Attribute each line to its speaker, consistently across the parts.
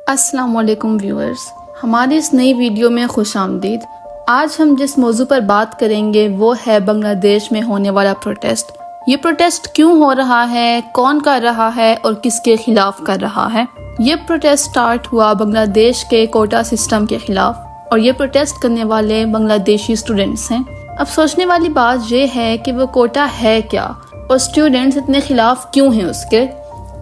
Speaker 1: السلام علیکم ویورز، ہماری اس نئی ویڈیو میں خوش آمدید۔ آج ہم جس موضوع پر بات کریں گے وہ ہے بنگلہ دیش میں ہونے والا پروٹیسٹ۔ یہ پروٹیسٹ کیوں ہو رہا ہے، کون کر رہا ہے اور کس کے خلاف کر رہا ہے؟ یہ پروٹیسٹ سٹارٹ ہوا بنگلہ دیش کے کوٹا سسٹم کے خلاف، اور یہ پروٹیسٹ کرنے والے بنگلہ دیشی اسٹوڈنٹس ہیں۔ اب سوچنے والی بات یہ ہے کہ وہ کوٹا ہے کیا اور اسٹوڈنٹس اتنے خلاف کیوں ہیں اس کے۔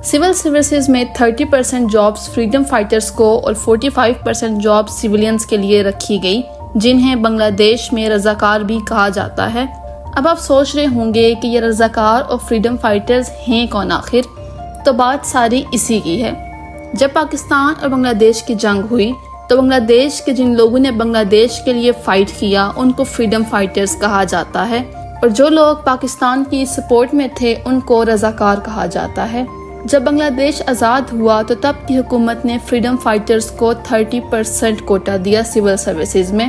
Speaker 1: سول سروسز میں 30% جابز فریڈم فائٹرز کو اور 45% جابز سیولینز کے لیے رکھی گئی، جنہیں بنگلہ دیش میں رضاکار بھی کہا جاتا ہے۔ اب آپ سوچ رہے ہوں گے کہ یہ رضاکار اور فریڈم فائٹرز ہیں کون آخر؟ تو بات ساری اسی کی ہے۔ جب پاکستان اور بنگلہ دیش کی جنگ ہوئی تو بنگلہ دیش کے جن لوگوں نے بنگلہ دیش کے لیے فائٹ کیا ان کو فریڈم فائٹرز کہا جاتا ہے، اور جو لوگ پاکستان کی سپورٹ میں تھے ان کو رضاکار کہا جاتا ہے۔ جب بنگلہ دیش آزاد ہوا تو تب کی حکومت نے فریڈم فائٹرز کو 30% کوٹا دیا سول سروسز میں۔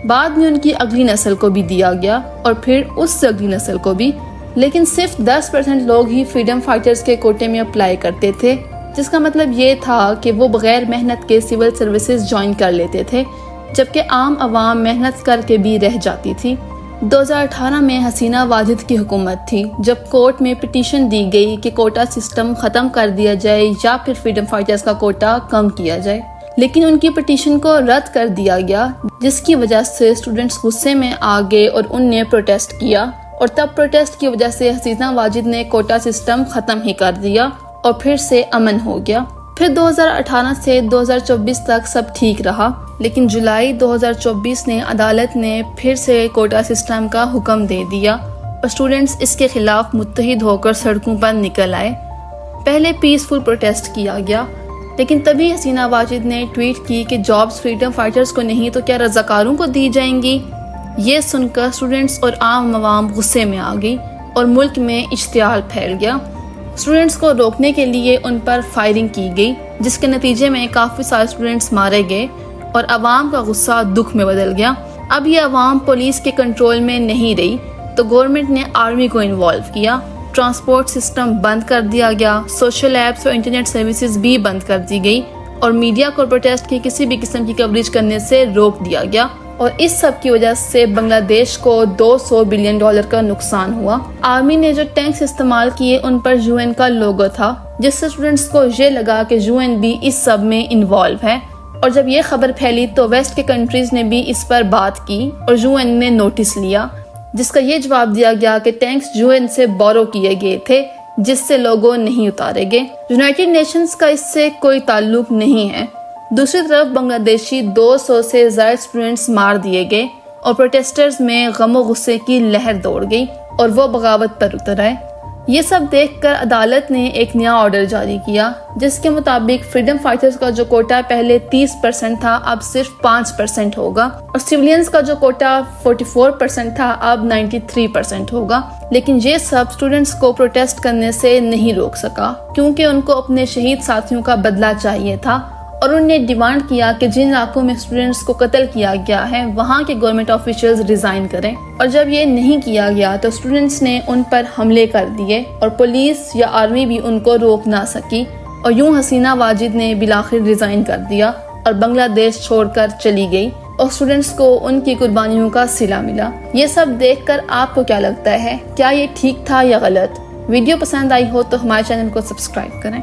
Speaker 1: بعد میں ان کی اگلی نسل کو بھی دیا گیا اور پھر اس سے اگلی نسل کو بھی، لیکن صرف 10% لوگ ہی فریڈم فائٹرز کے کوٹے میں اپلائی کرتے تھے، جس کا مطلب یہ تھا کہ وہ بغیر محنت کے سول سروسز جوائن کر لیتے تھے، جبکہ عام عوام محنت کر کے بھی رہ جاتی تھی۔ 2018 میں حسینہ واجد کی حکومت تھی جب کورٹ میں پٹیشن دی گئی کہ کوٹا سسٹم ختم کر دیا جائے یا پھر فریڈم فائٹرز کا کوٹا کم کیا جائے، لیکن ان کی پٹیشن کو رد کر دیا گیا، جس کی وجہ سے اسٹوڈنٹس غصے میں آ گئے اور ان نے پروٹیسٹ کیا، اور تب پروٹیسٹ کی وجہ سے حسینہ واجد نے کوٹا سسٹم ختم ہی کر دیا اور پھر سے امن ہو گیا۔ پھر 2018 سے 2024 تک سب ٹھیک رہا، لیکن جولائی 2024 نے عدالت نے پھر سے کوٹا سسٹم کا حکم دے دیا اور اسٹوڈنٹس اس کے خلاف متحد ہو کر سڑکوں پر نکل آئے۔ پہلے پیسفل پروٹیسٹ کیا گیا، لیکن تبھی حسینہ واجد نے ٹویٹ کی کہ جابز فریڈم فائٹرز کو نہیں تو کیا رضاکاروں کو دی جائیں گی؟ یہ سن کر اسٹوڈنٹس اور عام عوام غصے میں آ گئی اور ملک میں اشتعال پھیل گیا۔ اسٹوڈنٹس کو روکنے کے لیے ان پر فائرنگ کی گئی، جس کے نتیجے میں کافی سارے اسٹوڈنٹس مارے گئے اور عوام کا غصہ دکھ میں بدل گیا۔ اب یہ عوام پولیس کے کنٹرول میں نہیں رہی تو گورنمنٹ نے آرمی کو انوالو کیا، ٹرانسپورٹ سسٹم بند کر دیا گیا، سوشل ایپس اور انٹرنیٹ سروسز بھی بند کر دی گئی، اور میڈیا کو پروٹیسٹ کی کسی بھی قسم کی کوریج کرنے سے روک دیا گیا، اور اس سب کی وجہ سے بنگلہ دیش کو $200 بلین کا نقصان ہوا۔ آرمی نے جو ٹینکس استعمال کیے ان پر UN کا لوگو تھا، جس سے اسٹوڈنٹس کو یہ لگا کہ UN بھی اس سب میں انوالو ہے، اور جب یہ خبر پھیلی تو ویسٹ کے کنٹریز نے بھی اس پر بات کی اور UN نے نوٹس لیا، جس کا یہ جواب دیا گیا کہ ٹینکس UN سے بورو کیے گئے تھے، جس سے لوگو نہیں اتارے گئے۔ یونائٹڈ نیشنز کا اس سے کوئی تعلق نہیں ہے۔ دوسری طرف بنگلہ دیشی 200 سے زائد اسٹوڈنٹس مار دیے گئے اور پروٹیسٹرز میں غم و غصے کی لہر دوڑ گئی اور وہ بغاوت پر اتر آئے۔ یہ سب دیکھ کر عدالت نے ایک نیا آرڈر جاری کیا، جس کے مطابق فریڈم فائٹرز کا جو کوٹا پہلے 30% تھا اب صرف 5% ہوگا، اور سیولینز کا جو کوٹا 44% تھا اب 93% ہوگا۔ لیکن یہ سب اسٹوڈنٹس کو پروٹیسٹ کرنے سے نہیں روک سکا، کیونکہ ان کو اپنے شہید ساتھیوں کا بدلہ چاہیے تھا، اور انہوں نے ڈیمانڈ کیا کہ جن علاقوں میں اسٹوڈنٹس کو قتل کیا گیا ہے وہاں کے گورنمنٹ آفیشلز ریزائن کریں، اور جب یہ نہیں کیا گیا تو اسٹوڈنٹس نے ان پر حملے کر دیے اور پولیس یا آرمی بھی ان کو روک نہ سکی، اور یوں حسینہ واجد نے بالآخر ریزائن کر دیا اور بنگلہ دیش چھوڑ کر چلی گئی، اور اسٹوڈنٹس کو ان کی قربانیوں کا صلہ ملا۔ یہ سب دیکھ کر آپ کو کیا لگتا ہے؟ کیا یہ ٹھیک تھا یا غلط؟ ویڈیو پسند آئی ہو تو ہمارے چینل کو سبسکرائب کریں۔